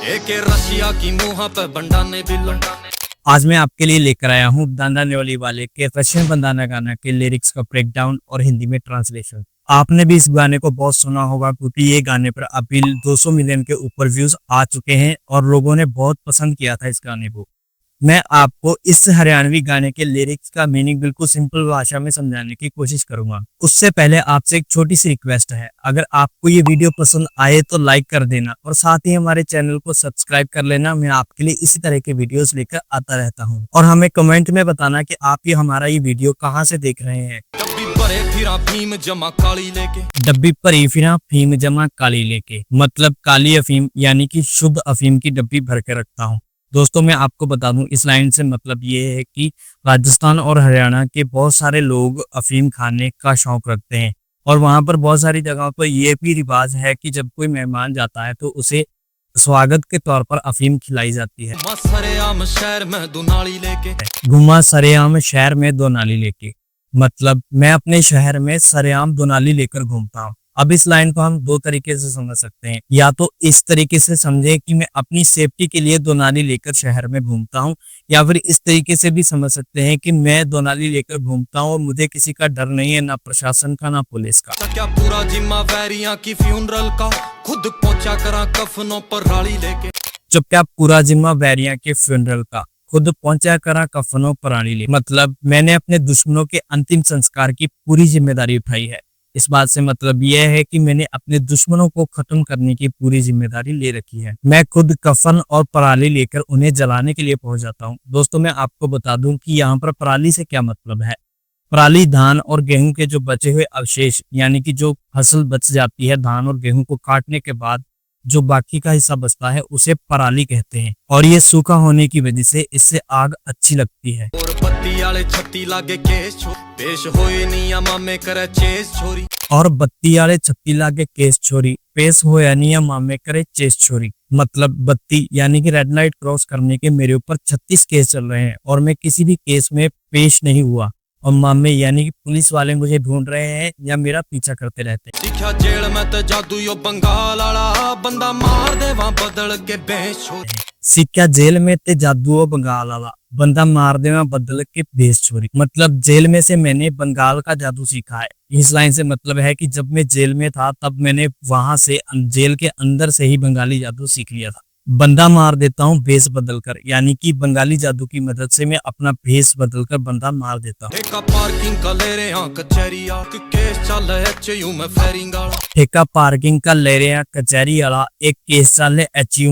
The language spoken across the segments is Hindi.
एक रशिया की मुँह पे बंडाने बिलो। आज मैं आपके लिए लेकर आया हूँ बंदाना वाले के रशियन बंदाना गाना के लिरिक्स का ब्रेकडाउन और हिंदी में ट्रांसलेशन। आपने भी इस गाने को बहुत सुना होगा क्योंकि ये गाने पर अभी 200 मिलियन के ऊपर व्यूज आ चुके हैं और लोगों ने बहुत पसंद किया था इस गाने को। मैं आपको इस हरियाणवी गाने के लिरिक्स का मीनिंग बिल्कुल सिंपल भाषा में समझाने की कोशिश करूंगा। उससे पहले आपसे एक छोटी सी रिक्वेस्ट है, अगर आपको ये वीडियो पसंद आए तो लाइक कर देना और साथ ही हमारे चैनल को सब्सक्राइब कर लेना। मैं आपके लिए इसी तरह के वीडियोस लेकर आता रहता हूँ और हमें कमेंट में बताना कि आप ये हमारा ये वीडियो कहाँ से देख रहे हैं। डब्बी भरी फिरा फीम जमा काली लेके, मतलब काली अफीम यानी कि शुद्ध अफीम की डब्बी भर के रखता हूँ। दोस्तों मैं आपको बता दूं, इस लाइन से मतलब ये है कि राजस्थान और हरियाणा के बहुत सारे लोग अफीम खाने का शौक रखते हैं और वहां पर बहुत सारी जगहों पर यह भी रिवाज है कि जब कोई मेहमान जाता है तो उसे स्वागत के तौर पर अफीम खिलाई जाती है। घुमा सरेआम शहर में दो नाली लेके, मतलब मैं अपने शहर में सरेआम दो नाली लेकर घूमता हूँ। अब इस लाइन को हम दो तरीके से समझ सकते हैं, या तो इस तरीके से समझे कि मैं अपनी सेफ्टी के लिए दो नाली लेकर शहर में घूमता हूँ, या फिर इस तरीके से भी समझ सकते हैं कि मैं दो नाली लेकर घूमता हूँ और मुझे किसी का डर नहीं है, ना प्रशासन का ना पुलिस का। क्या पूरा जिम्मा वैरियां की फ्यूनरल का खुद पहुंचा करा कफनों पर राली लेके, जब क्या पूरा जिम्मा वैरियां के फ्यूनरल का खुद पहुंचा करा कफनों पर राली ले, मतलब मैंने अपने दुश्मनों के अंतिम संस्कार की पूरी जिम्मेदारी उठाई है। इस बात से मतलब यह है कि मैंने अपने दुश्मनों को खत्म करने की पूरी जिम्मेदारी ले रखी है। मैं खुद कफन और पराली लेकर उन्हें जलाने के लिए पहुंच जाता हूं। दोस्तों मैं आपको बता दूं कि यहाँ पर पराली से क्या मतलब है। पराली धान और गेहूं के जो बचे हुए अवशेष, यानी कि जो फसल बच जाती है धान और गेहूं को काटने के बाद जो बाकी का हिस्सा बचता है उसे पराली कहते हैं और ये सूखा होने की वजह से इससे आग अच्छी लगती है। और बत्ती वाले छत्ती लागे केस छोरी पेश होया निया मामे करे चेस छोरी, मतलब बत्ती यानी कि रेड लाइट क्रॉस करने के मेरे ऊपर 36 केस चल रहे हैं और मैं किसी भी केस में पेश नहीं हुआ और मामे यानी कि पुलिस वाले मुझे ढूंढ रहे हैं या मेरा पीछा करते रहते हैं। सिक्का जेल में ते जादू यो बंगाल वाला बंदा मार देवा बदल के भेष छोरी, मतलब जेल में से मैंने बंगाल का जादू सीखा है। इस लाइन से मतलब है कि जब मैं जेल में था तब मैंने वहां से जेल के अंदर से ही बंगाली जादू सीख लिया था। बंदा मार देता हूँ भेष बदलकर, यानी कि बंगाली जादू की मदद से मैं अपना भेष बदलकर बंदा मार देता हूँ। ठेका पार्किंग का ले रहे हैं कचहरी वाला एक केस चल एचयू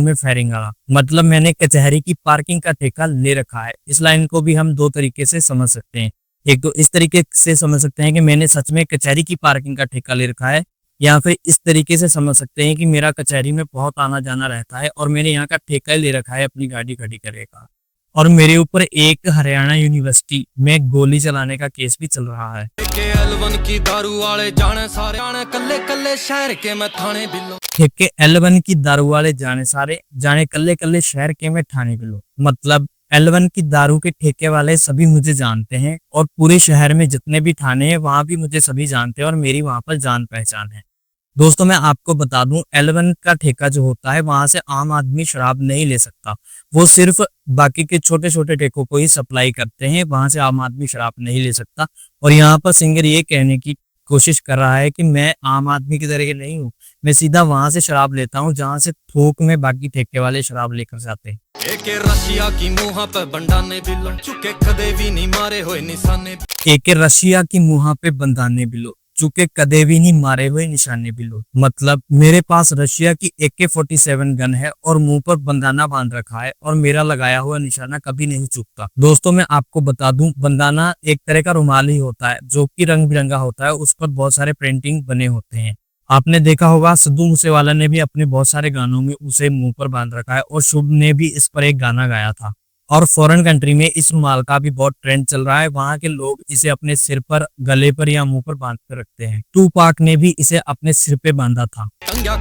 में फायरिंग वाला, मतलब मैंने कचहरी की पार्किंग का ठेका ले रखा है। इस लाइन को भी हम दो तरीके से समझ सकते हैं। एक तो इस तरीके से समझ सकते हैं कि मैंने सच में कचहरी की पार्किंग का ठेका ले रखा है, या फिर इस तरीके से समझ सकते हैं कि मेरा कचहरी में बहुत आना जाना रहता है और मैंने यहाँ का ठेका ले रखा है अपनी गाड़ी खड़ी करने का। और मेरे ऊपर एक हरियाणा यूनिवर्सिटी में गोली चलाने का केस भी चल रहा है। L1 की दारू वाले जाने सारे कल्ले कल्ले शहर के मैं थाने बिलो, ठेके L1 की दारू वाले जाने सारे जाने कल्ले कल्ले शहर के मैं थाने बिलो, मतलब L1 की दारू के ठेके वाले सभी मुझे जानते हैं और पूरे शहर में जितने भी थाने हैं वहां भी मुझे सभी जानते हैं और मेरी वहां पर जान पहचान है। दोस्तों मैं आपको बता दूं, L1 का ठेका जो होता है वहां से आम आदमी शराब नहीं ले सकता, वो सिर्फ बाकी के छोटे छोटे ठेकों को ही सप्लाई करते हैं, वहां से आम आदमी शराब नहीं ले सकता। और यहाँ पर सिंगर ये कहने की कोशिश कर रहा है कि मैं आम आदमी की तरह नहीं हूँ, मैं सीधा वहां से शराब लेता हूँ जहाँ से थोक में बाकी ठेके वाले शराब लेकर जाते हैं। एक रशिया की मुँह पे बंदाने बिलो, चुके कदे भी नहीं मारे हुए निशाने बिलो, मतलब मेरे पास रशिया की AK-47 गन है और मुंह पर बंदाना बांध रखा है और मेरा लगाया हुआ निशाना कभी नहीं चूकता। दोस्तों मैं आपको बता दूं, बंदाना एक तरह का रुमाल ही होता है जो कि रंग बिरंगा होता है, उस पर बहुत सारे प्रिंटिंग बने होते हैं। आपने देखा होगा सिद्धू मूसेवाला ने भी अपने बहुत सारे गानों में उसे मुंह पर बांध रखा है और शुभ ने भी इस पर एक गाना गाया था। और फॉरेन कंट्री में इस रुमाल का भी बहुत ट्रेंड चल रहा है, वहां के लोग इसे अपने सिर पर, गले पर या मुंह पर बांध कर रखते हैं। टूपाक ने भी इसे अपने सिर पे बांधा था।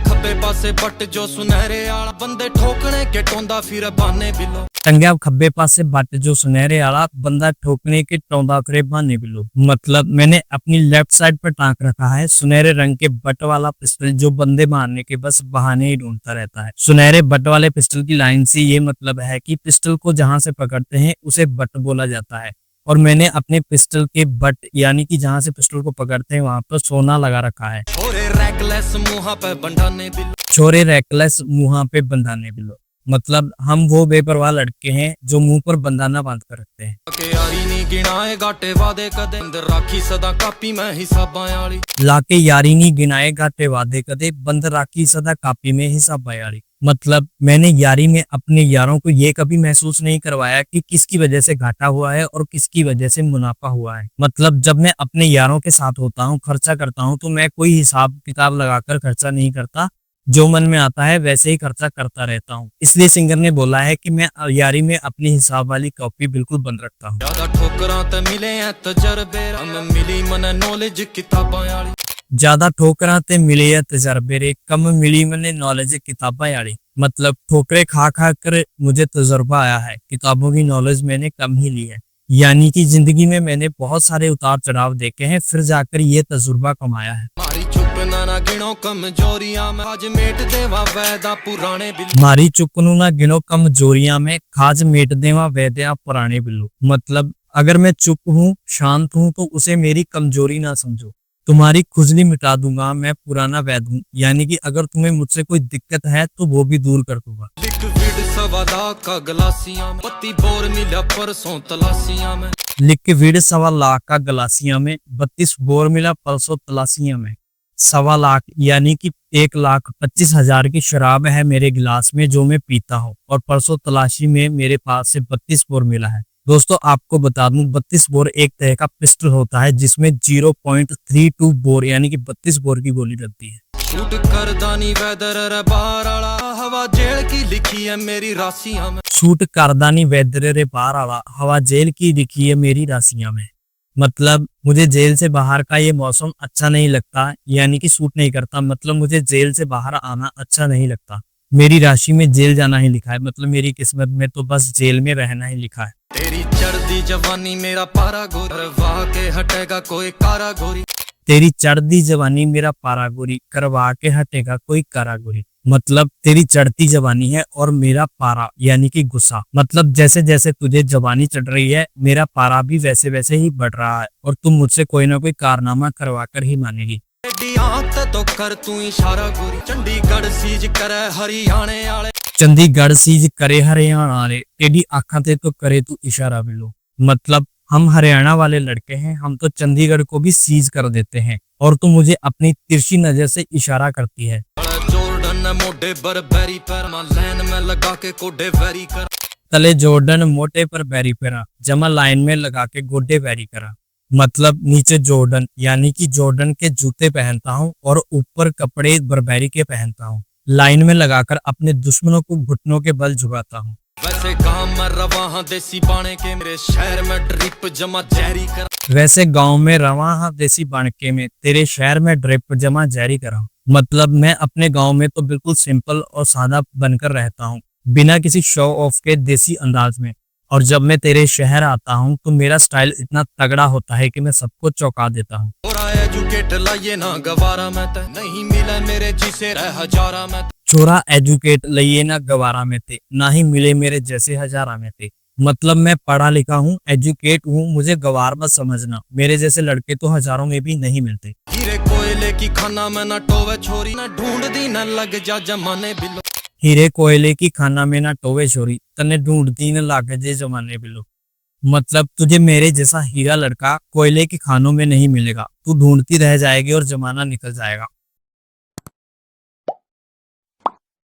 खब्बे पासे बट जो सुनहरे आला बंदे ठोकने के टोंदा फिर बाने बिलो, टंग्या खब्बे पासे बट जो सुनहरे आला बंदा ठोकने के टोंदा करे बहाने बिलो। मतलब मैंने अपनी लेफ्ट साइड पर टांक रखा है सुनहरे रंग के बट वाला पिस्टल जो बंदे मारने के बस बहाने ही ढूंढता रहता है। सुनहरे बट वाले पिस्टल की लाइन से ये मतलब है कि पिस्टल को जहां से पकड़ते हैं उसे बट बोला जाता है और मैंने अपने पिस्टल के बट यानी कि जहां से पिस्टल को पकड़ते हैं वहां पर सोना लगा रखा है। छोरे रैकलेस मुंह पे बंडाने बिलो। छोरे रैकलेस मुंह पे बंधाने बिलो मतलब हम वो बेपरवाह लड़के हैं जो मुंह पर बंदाना बांध कर रखते हैं। के यारी नी गिनाए घाटे वादे कदे बंद राखी सदा कापी में हिसाबां वाली। लाके यारी नी गिनाए घाटे वादे कदे बंद राखी सदा कापी में हिसाबां वाली। मतलब मैंने यारी में अपने यारों को ये कभी महसूस नहीं करवाया कि किसकी वजह से घाटा हुआ है और किसकी वजह से मुनाफा हुआ है। मतलब जब मैं अपने यारों के साथ होता हूँ खर्चा करता हूँ तो मैं कोई हिसाब किताब लगाकर खर्चा नहीं करता, जो मन में आता है वैसे ही खर्चा करता रहता हूँ। इसलिए सिंगर ने बोला है कि मैं यारी में अपनी हिसाब वाली कॉपी बिल्कुल बंद रखता हूँ। ज्यादा ठोकरां ते मिले हैं तजर्बे हम मिली मन नॉलेज किताबां वाली। ज्यादा ठोकरां ते मिले या तजर्बे रे कम मिली मैंने नॉलेज किताबा यारी। मतलब ठोकरे खा खा कर मुझे तजुर्बा आया है, किताबों की नॉलेज मैंने कम ही ली है। यानी कि जिंदगी में मैंने बहुत सारे उतार चढ़ाव देखे हैं फिर जाकर ये तजुर्बा कमाया है। मारी चुप ना गिनो कमजोरियां में आज मेट देवा वैदा पुराने बिल्लो। मारी चुप ना गिनो कमजोरियां में खाज मेट देवा वैद्या पुराने बिल्लो। मतलब अगर मैं चुप हूँ शांत हूँ तो उसे मेरी कमजोरी ना समझो, तुम्हारी खुजली मिटा दूंगा मैं पुराना वैद हूँ। यानी कि अगर तुम्हें मुझसे कोई दिक्कत है तो वो भी दूर कर दूंगा। लिक्विड सवा लाख का गलासियां में 32 बोर मिला परसों तलाशियां में। लिक्विड 1.25 लाख का गलासिया में 32 बोर मिला परसों तलाशिया में। 1.25 लाख यानी कि 1,25,000 की शराब है मेरे गिलास में जो मैं पीता हूँ और परसों तलाशी में मेरे पास से 32 बोर मिला है। दोस्तों आपको बता दूं 32 बोर एक तरह का पिस्टल होता है जिसमें 0.32 बोर यानी कि 32 बोर की गोली लगती है। शूट कर दानी वेदर रे बाहर आला हवा जेल की लिखी है मेरी राशियां में। शूट करदानी वैदरे रे बाहर आला हवा जेल की लिखी है मेरी राशियां में। मतलब मुझे जेल से बाहर का ये मौसम अच्छा नहीं लगता, यानी कि सूट नहीं करता। मतलब मुझे जेल से बाहर आना अच्छा नहीं लगता। मेरी राशि में जेल जाना ही लिखा है, मतलब मेरी किस्मत में तो बस जेल में रहना ही लिखा है। तेरी चढ़ती जवानी मेरा पारा गोरी वाह के हटेगा कोई कारा गोरी। तेरी चढ़ती जवानी मेरा पारा गोरी करवा के हटेगा कोई कारा गोरी। मतलब तेरी चढ़ती जवानी है और मेरा पारा यानी कि गुस्सा। मतलब जैसे जैसे तुझे जवानी चढ़ रही है मेरा पारा भी वैसे वैसे ही बढ़ रहा है और तुम मुझसे कोई ना कोई कारनामा करवा कर ही मानेगी। तो कर तू इशारा गोरी चंडीगढ़ सीज करे हरियाणे वाले। चंडीगढ़ सीज करे हरियाणा वाले टेढ़ी आंखों ते तो करे तू इशारा बिलो। मतलब हम हरियाणा वाले लड़के हैं, हम तो चंडीगढ़ को भी सीज कर देते हैं और तू मुझे अपनी तिरछी नजर से इशारा करती है। मोटे पर बैरी पर लाइन में लगा के कोडे वैरी कर। तले जॉर्डन मोटे पर बैरी पेरा जमा लाइन में लगा के गोडे वैरी करा। मतलब नीचे जॉर्डन यानी कि जॉर्डन के जूते पहनता हूँ और ऊपर कपड़े बरबेरी के पहनता हूँ। लाइन में लगाकर अपने दुश्मनों को घुटनों के बल झुकाता हूँ। वैसे गांव में रवा हाँ देसी बाणे के मेरे शहर में ड्रिप जमा जहरी कर। वैसे गांव में रवा हाँ देसी बाणके में तेरे शहर में ड्रिप जमा जारी करा। मतलब मैं अपने गांव में तो बिल्कुल सिंपल और सादा बनकर रहता हूँ बिना किसी शो ऑफ के देसी अंदाज में, और जब मैं तेरे शहर आता हूँ तो मेरा स्टाइल इतना तगड़ा होता है कि मैं सबको चौंका देता हूँ। एजुकेट लाइए ना गवारा में ते नहीं मिले मेरे जिसे रह हजारा में। छोरा एजुकेट लइए ना गवारा में थे ना ही मिले मेरे जैसे हजारा में थे। मतलब मैं पढ़ा लिखा हूँ, एजुकेट हूँ, मुझे गवार मत समझना, मेरे जैसे लड़के तो हजारों में भी नहीं मिलते। हीरे कोयले की खाना में ना टोवे छोरी ना ढूंढती ना लग जा जमाने बिलो। हीरे कोयले की खाना में ना टोवे छोरी तने ढूंढती न लग जे जमाने बिलो। मतलब तुझे मेरे जैसा हीरा लड़का कोयले की खानों में नहीं मिलेगा, तू ढूंढती रह जाएगी और जमाना निकल जाएगा।